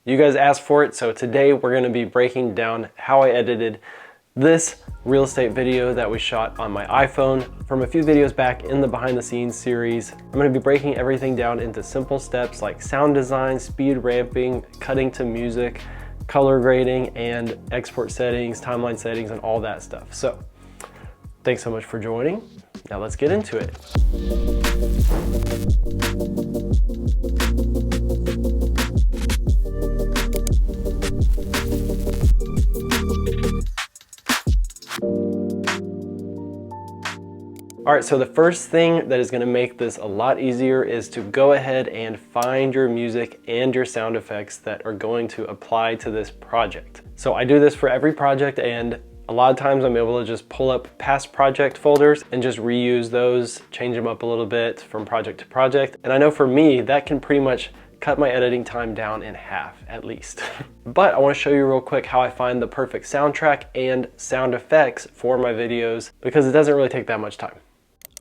You guys asked for it, so today we're gonna be breaking down how I edited this real estate video that we shot on my iPhone from a few videos back in the behind the scenes series. I'm gonna be breaking everything down into simple steps like sound design, speed ramping, cutting to music, color grading, and export settings, timeline settings, and all that stuff. So thanks so much for joining. Now let's get into it. All right, so the first thing that is gonna make this a lot easier is to go ahead and find your music and your sound effects that are going to apply to this project. So I do this for every project, and a lot of times I'm able to just pull up past project folders and just reuse those, change them up a little bit from project to project. And I know for me, that can pretty much cut my editing time down in half at least. But I want to show you real quick how I find the perfect soundtrack and sound effects for my videos, because it doesn't really take that much time.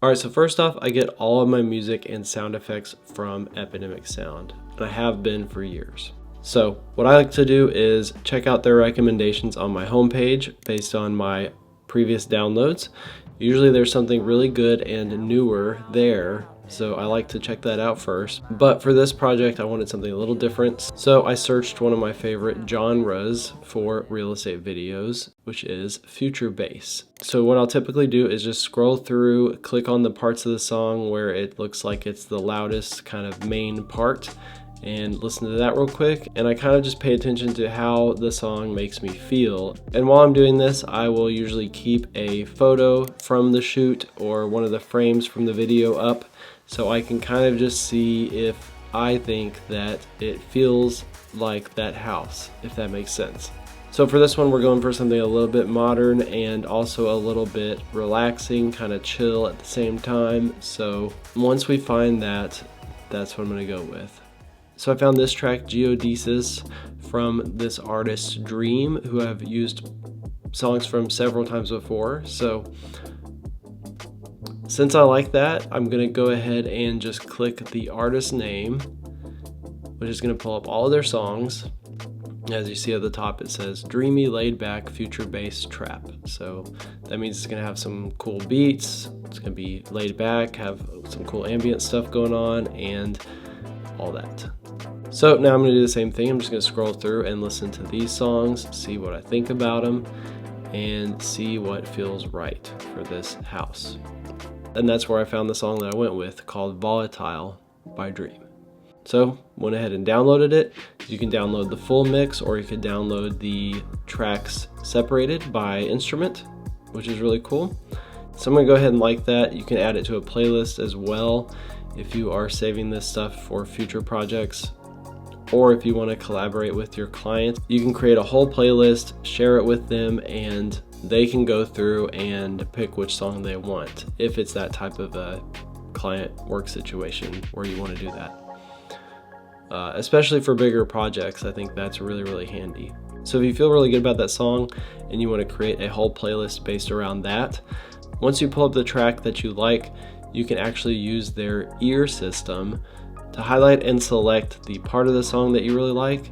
All right, so first off, I get all of my music and sound effects from Epidemic Sound, and I have been for years. So what I like to do is check out their recommendations on my homepage based on my previous downloads. Usually there's something really good and newer there, so I like to check that out first. But for this project, I wanted something a little different. So I searched one of my favorite genres for real estate videos, which is future bass. So what I'll typically do is just scroll through, click on the parts of the song where it looks like it's the loudest kind of main part, and listen to that real quick. And I kind of just pay attention to how the song makes me feel. And while I'm doing this, I will usually keep a photo from the shoot or one of the frames from the video up, so I can kind of just see if I think that it feels like that house, if that makes sense. So for this one, we're going for something a little bit modern and also a little bit relaxing, kind of chill at the same time. So once we find that, that's what I'm gonna go with. So I found this track, Geodesis, from this artist Dream, who I've used songs from several times before. So since I like that, I'm gonna go ahead and just click the artist name, which is gonna pull up all of their songs. As you see at the top, it says dreamy, laid back, future bass trap. So that means it's gonna have some cool beats, it's gonna be laid back, have some cool ambient stuff going on, and all that. So now I'm gonna do the same thing. I'm just gonna scroll through and listen to these songs, see what I think about them, and see what feels right for this house. And that's where I found the song that I went with, called Volatile by Dream. So went ahead and downloaded it. You can download the full mix, or you could download the tracks separated by instrument, which is really cool. So I'm gonna go ahead and like that. You can add it to a playlist as well if you are saving this stuff for future projects, or if you want to collaborate with your client. You can create a whole playlist, share it with them, and they can go through and pick which song they want, if it's that type of a client work situation where you want to do that. Especially for bigger projects, I think that's really, really handy. So if you feel really good about that song and you want to create a whole playlist based around that, once you pull up the track that you like, you can actually use their ear system to highlight and select the part of the song that you really like,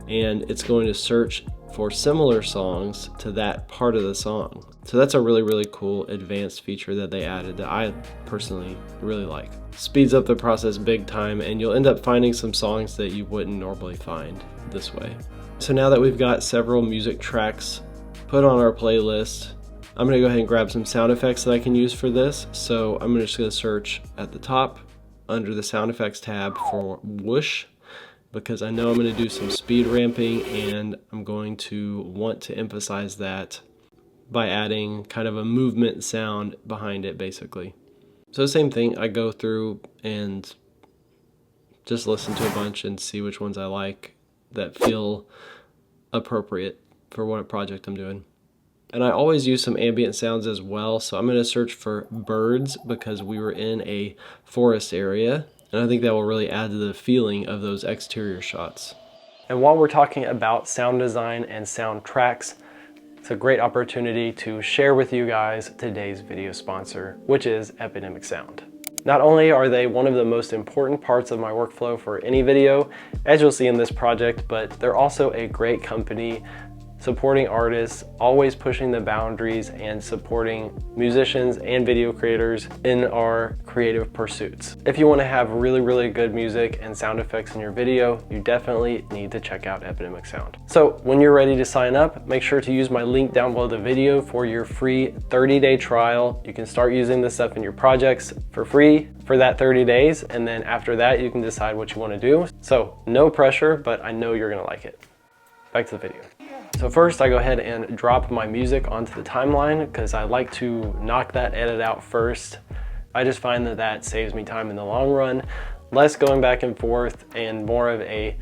and it's going to search for similar songs to that part of the song. So that's a really, really cool advanced feature that they added that I personally really like. Speeds up the process big time, and you'll end up finding some songs that you wouldn't normally find this way. So now that we've got several music tracks put on our playlist, I'm gonna go ahead and grab some sound effects that I can use for this. So I'm just gonna search at the top under the sound effects tab for whoosh, because I know I'm gonna do some speed ramping, and I'm going to want to emphasize that by adding kind of a movement sound behind it, basically. So same thing, I go through and just listen to a bunch and see which ones I like that feel appropriate for what project I'm doing. And I always use some ambient sounds as well. So I'm gonna search for birds, because we were in a forest area, and I think that will really add to the feeling of those exterior shots. And while we're talking about sound design and sound tracks, it's a great opportunity to share with you guys today's video sponsor, which is Epidemic Sound. Not only are they one of the most important parts of my workflow for any video, as you'll see in this project, but they're also a great company supporting artists, always pushing the boundaries and supporting musicians and video creators in our creative pursuits. If you want to have really good music and sound effects in your video, you definitely need to check out Epidemic Sound. So when you're ready to sign up, make sure to use my link down below the video for your free 30-day trial. You can start using this stuff in your projects for free for that 30 days, and then after that you can decide what you want to do. So no pressure, but I know you're gonna like it. Back to the video. So first I go ahead and drop my music onto the timeline because I like to knock that edit out first. I just find that that saves me time in the long run, less going back and forth and more of a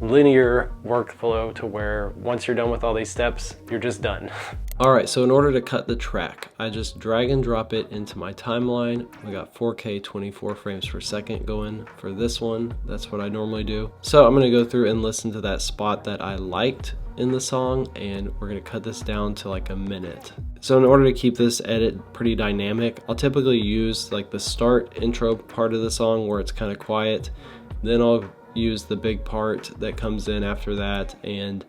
linear workflow to where once you're done with all these steps, you're just done. All right, so in order to cut the track, I just drag and drop it into my timeline. We got 4K 24 frames per second going for this one. That's what I normally do. So I'm gonna go through and listen to that spot that I liked in the song, and we're gonna cut this down to like a minute. So in order to keep this edit pretty dynamic, I'll typically use like the start intro part of the song where it's kind of quiet. Then I'll use the big part that comes in after that, and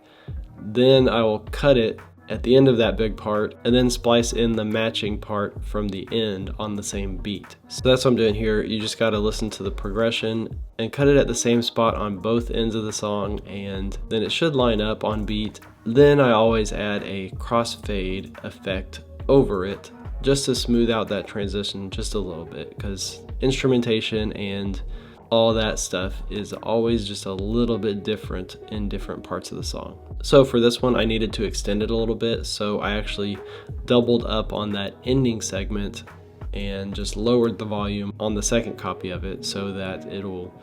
then I will cut it at the end of that big part and then splice in the matching part from the end on the same beat. So that's what I'm doing here. You just got to listen to the progression and cut it at the same spot on both ends of the song, and then it should line up on beat. Then I always add a crossfade effect over it just to smooth out that transition just a little bit, because instrumentation and all that stuff is always just a little bit different in different parts of the song. So for this one, I needed to extend it a little bit, so I actually doubled up on that ending segment and just lowered the volume on the second copy of it so that it'll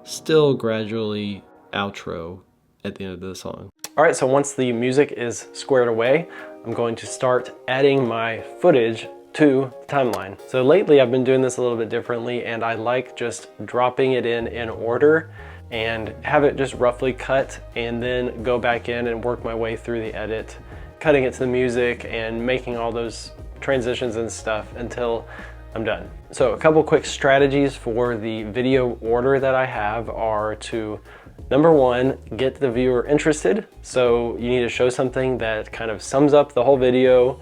still gradually outro at the end of the song. All right, so once the music is squared away, I'm going to start adding my footage to the timeline. So lately I've been doing this a little bit differently, and I like just dropping it in order and have it just roughly cut, and then go back in and work my way through the edit, cutting it to the music and making all those transitions and stuff until I'm done. So a couple quick strategies for the video order that I have are to, number one, get the viewer interested. So you need to show something that kind of sums up the whole video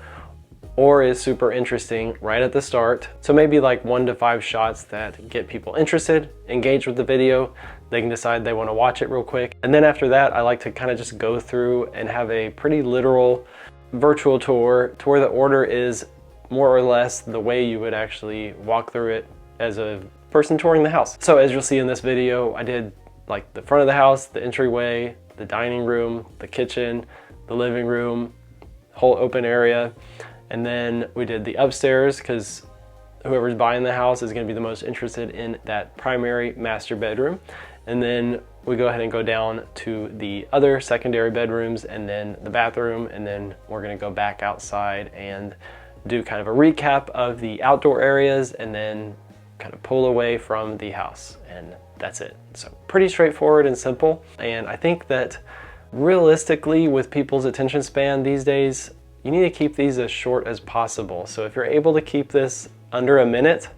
or is super interesting right at the start. So maybe like 1 to 5 shots that get people interested, engage with the video. They can decide they want to watch it real quick. And then after that, I like to kind of just go through and have a pretty literal virtual tour to where the order is more or less the way you would actually walk through it as a person touring the house. So as you'll see in this video, I did like the front of the house, the entryway, the dining room, the kitchen, the living room, whole open area. And then we did the upstairs because whoever's buying the house is going to be the most interested in that primary master bedroom. And then we go ahead and go down to the other secondary bedrooms and then the bathroom. And then we're going to go back outside and do kind of a recap of the outdoor areas and then kind of pull away from the house. And that's it. So pretty straightforward and simple. And I think that realistically, with people's attention span these days, you need to keep these as short as possible. So if you're able to keep this under a minute,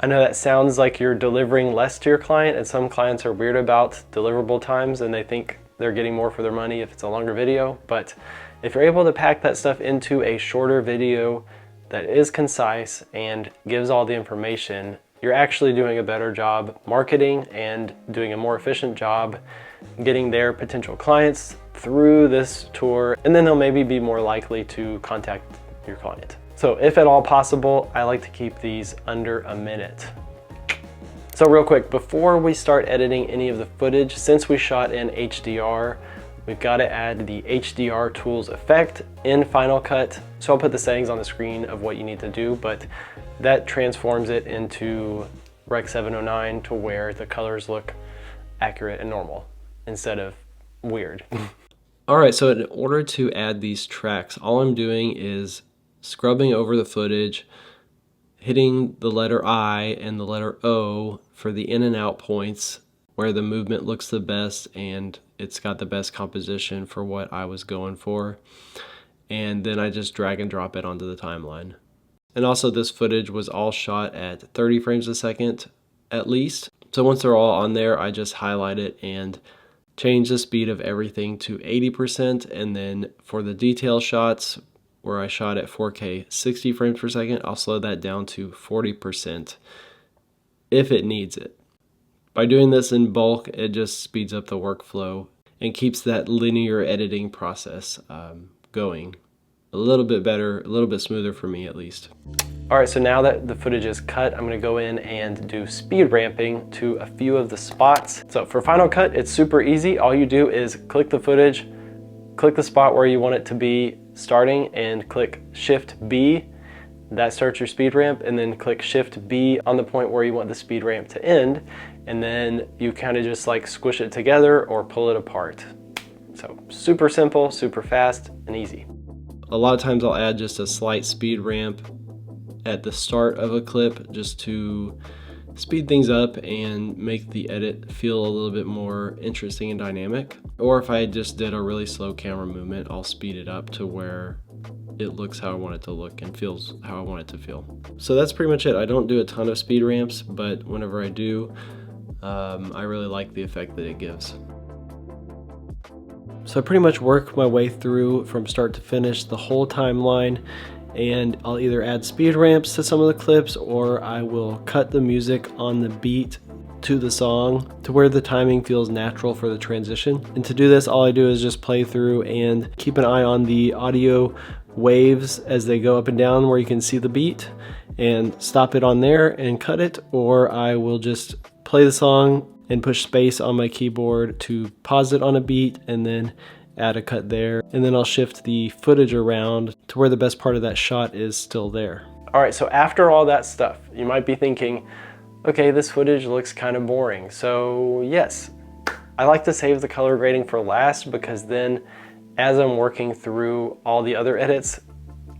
I know that sounds like you're delivering less to your client, and some clients are weird about deliverable times and they think they're getting more for their money if it's a longer video. But if you're able to pack that stuff into a shorter video that is concise and gives all the information, you're actually doing a better job marketing and doing a more efficient job getting their potential clients through this tour, and then they'll maybe be more likely to contact your client. So if at all possible, I like to keep these under a minute. So real quick, before we start editing any of the footage, since we shot in HDR, we've got to add the HDR tools effect in Final Cut. So I'll put the settings on the screen of what you need to do, but that transforms it into Rec 709 to where the colors look accurate and normal instead of weird. All right, so in order to add these tracks, all I'm doing is scrubbing over the footage, hitting the letter I and the letter O for the in and out points where the movement looks the best and it's got the best composition for what I was going for. And then I just drag and drop it onto the timeline. And also this footage was all shot at 30 frames a second at least. So once they're all on there, I just highlight it and change the speed of everything to 80%. And then for the detail shots where I shot at 4K 60 frames per second, I'll slow that down to 40% if it needs it. By doing this in bulk, it just speeds up the workflow and keeps that linear editing process going a little bit better, a little bit smoother for me at least. All right, so now that the footage is cut, I'm gonna go in and do speed ramping to a few of the spots. So for Final Cut, it's super easy. All you do is click the footage, click the spot where you want it to be starting, and click Shift B. That starts your speed ramp, and then click Shift B on the point where you want the speed ramp to end, and then you kind of just like squish it together or pull it apart. So super simple, super fast, and easy. A lot of times I'll add just a slight speed ramp at the start of a clip just to speed things up and make the edit feel a little bit more interesting and dynamic. Or if I just did a really slow camera movement, I'll speed it up to where it looks how I want it to look and feels how I want it to feel. So that's pretty much it. I don't do a ton of speed ramps, but whenever I do, I really like the effect that it gives. So I pretty much work my way through from start to finish the whole timeline, and I'll either add speed ramps to some of the clips or I will cut the music on the beat to the song to where the timing feels natural for the transition. And to do this, all I do is just play through and keep an eye on the audio waves as they go up and down where you can see the beat, and stop it on there and cut it, or I will just play the song and push space on my keyboard to pause it on a beat and then add a cut there. And then I'll shift the footage around to where the best part of that shot is still there. All right, so after all that stuff, you might be thinking, okay, this footage looks kind of boring. So yes, I like to save the color grading for last, because then as I'm working through all the other edits,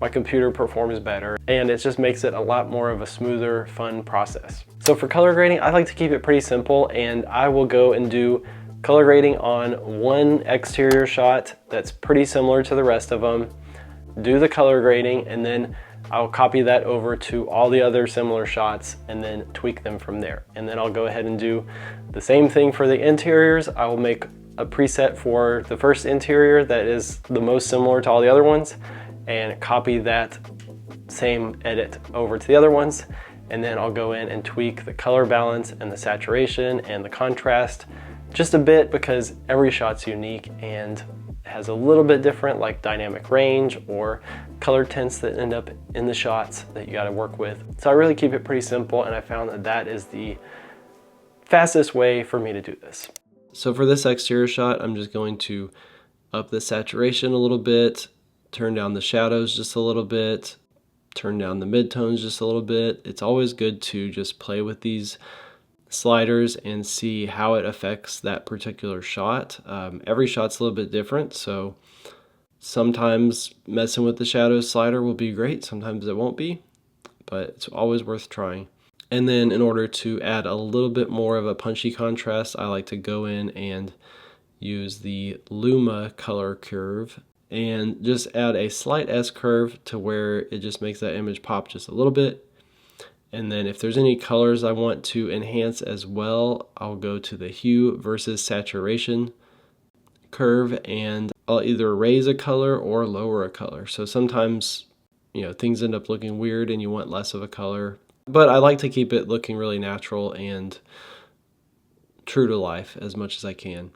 my computer performs better, and it just makes it a lot more of a smoother, fun process. So for color grading, I like to keep it pretty simple, and I will go and do color grading on one exterior shot that's pretty similar to the rest of them, do the color grading, and then I'll copy that over to all the other similar shots and then tweak them from there. And then I'll go ahead and do the same thing for the interiors. I will make a preset for the first interior that is the most similar to all the other ones, and copy that same edit over to the other ones. And then I'll go in and tweak the color balance and the saturation and the contrast just a bit, because every shot's unique and has a little bit different, like dynamic range or color tints that end up in the shots that you got to work with. So I really keep it pretty simple, and I found that that is the fastest way for me to do this. So for this exterior shot, I'm just going to up the saturation a little bit, turn down the shadows just a little bit, turn down the midtones just a little bit. It's always good to just play with these sliders and see how it affects that particular shot. Every shot's a little bit different, so sometimes messing with the shadows slider will be great, sometimes it won't be, but it's always worth trying. And then in order to add a little bit more of a punchy contrast, I like to go in and use the Luma color curve and just add a slight S curve to where it just makes that image pop just a little bit. And then if there's any colors I want to enhance as well, I'll go to the hue versus saturation curve, and I'll either raise a color or lower a color. So sometimes, you know, things end up looking weird and you want less of a color, but I like to keep it looking really natural and true to life as much as I can.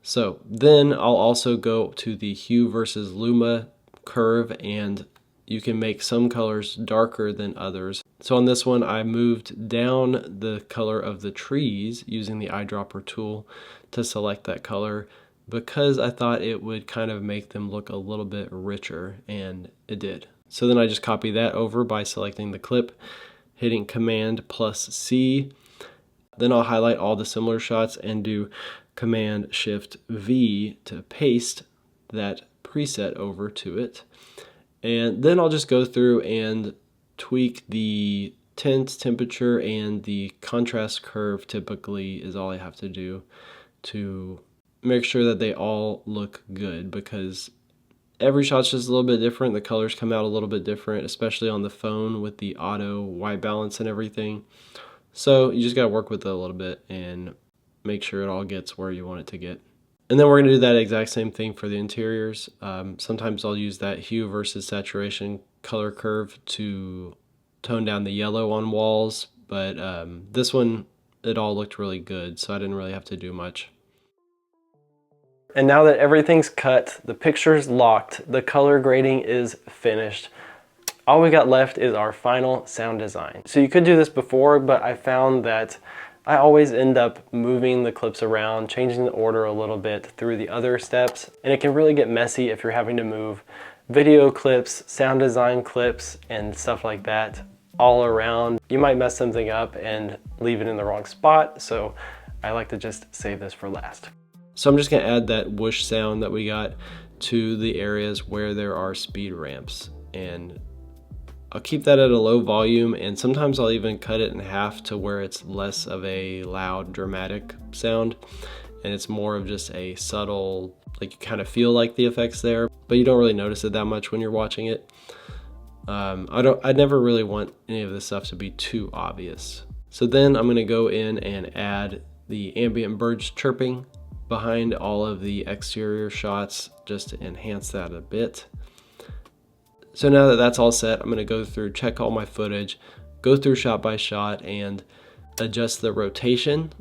So then I'll also go to the hue versus Luma curve, and you can make some colors darker than others. So on this one, I moved down the color of the trees using the eyedropper tool to select that color, because I thought it would kind of make them look a little bit richer, and it did. So then I just copy that over by selecting the clip, hitting Command plus C. Then I'll highlight all the similar shots and do Command Shift V to paste that preset over to it. And then I'll just go through and tweak the tint, temperature, and the contrast curve typically is all I have to do to make sure that they all look good, because Every shot's just a little bit different. The colors come out a little bit different, especially on the phone with the auto white balance and everything. So you just got to work with it a little bit and make sure it all gets where you want it to get. And then we're going to do that exact same thing for the interiors. Sometimes I'll use that hue versus saturation color curve to tone down the yellow on walls, but this one, it all looked really good, so I didn't really have to do much. And now that everything's cut, the picture's locked, the color grading is finished, all we got left is our final sound design. So you could do this before, but I found that I always end up moving the clips around, changing the order a little bit through the other steps, and it can really get messy if you're having to move video clips, sound design clips, and stuff like that all around. You might mess something up and leave it in the wrong spot, so I like to just save this for last. So I'm just gonna add that whoosh sound that we got to the areas where there are speed ramps, and I'll keep that at a low volume, and sometimes I'll even cut it in half to where it's less of a loud, dramatic sound, and it's more of just a subtle, like you kind of feel like the effects there, but you don't really notice it that much when you're watching it. I never really want any of this stuff to be too obvious. So then I'm gonna go in and add the ambient birds chirping behind all of the exterior shots just to enhance that a bit. So now that that's all set, I'm going to go through, check all my footage, go through shot by shot, and adjust the rotation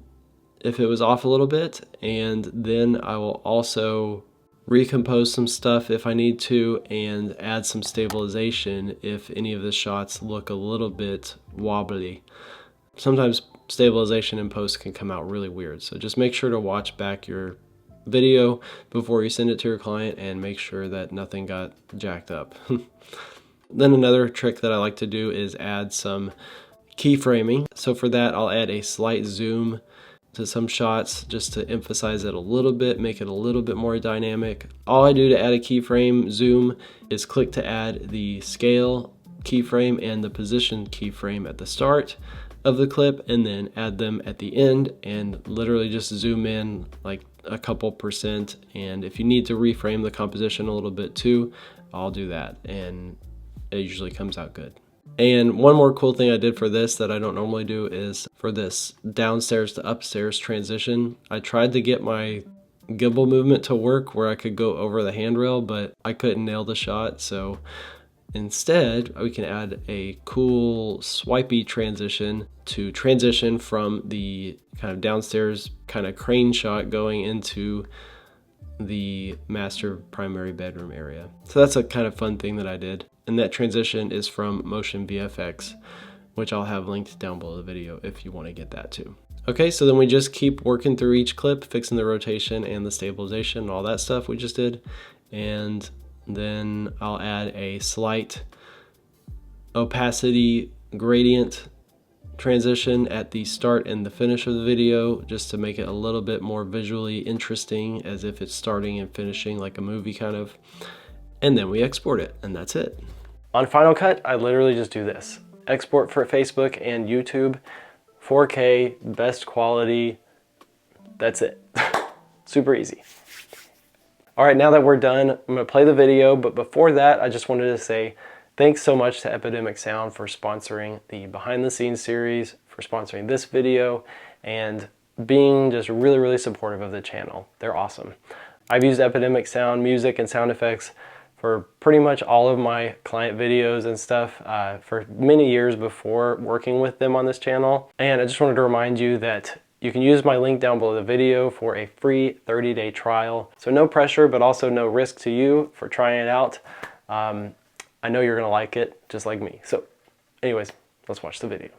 if it was off a little bit. And then I will also recompose some stuff if I need to, and add some stabilization if any of the shots look a little bit wobbly. Sometimes stabilization in post can come out really weird, so just make sure to watch back your video before you send it to your client and make sure that nothing got jacked up. Then another trick that I like to do is add some keyframing. So for that, I'll add a slight zoom to some shots just to emphasize it a little bit, make it a little bit more dynamic. All I do to add a keyframe zoom is click to add the scale keyframe and the position keyframe at the start of the clip, and then add them at the end, and literally just zoom in like a couple percent. And if you need to reframe the composition a little bit too, I'll do that, and it usually comes out good. And one more cool thing I did for this that I don't normally do is for this downstairs to upstairs transition, I tried to get my gimbal movement to work where I could go over the handrail, but I couldn't nail the shot. So instead, we can add a cool swipey transition to transition from the kind of downstairs kind of crane shot going into the master primary bedroom area. So that's a kind of fun thing that I did. And that transition is from Motion VFX, which I'll have linked down below the video if you want to get that too. Okay, so then we just keep working through each clip, fixing the rotation and the stabilization and all that stuff we just did. And then I'll add a slight opacity gradient transition at the start and the finish of the video, just to make it a little bit more visually interesting, as if it's starting and finishing like a movie kind of. And then we export it, and that's it. On Final Cut, I literally just do this. Export for Facebook and YouTube, 4K, best quality, that's it. Super easy. All right, now that we're done, I'm gonna play the video, but before that, I just wanted to say thanks so much to Epidemic Sound for sponsoring the behind the scenes series, for sponsoring this video, and being just really, really supportive of the channel. They're awesome. I've used Epidemic Sound music and sound effects for pretty much all of my client videos and stuff for many years before working with them on this channel. And I just wanted to remind you that you can use my link down below the video for a free 30-day trial. So no pressure, but also no risk to you for trying it out. I know you're gonna like it, just like me. So anyways, let's watch the video.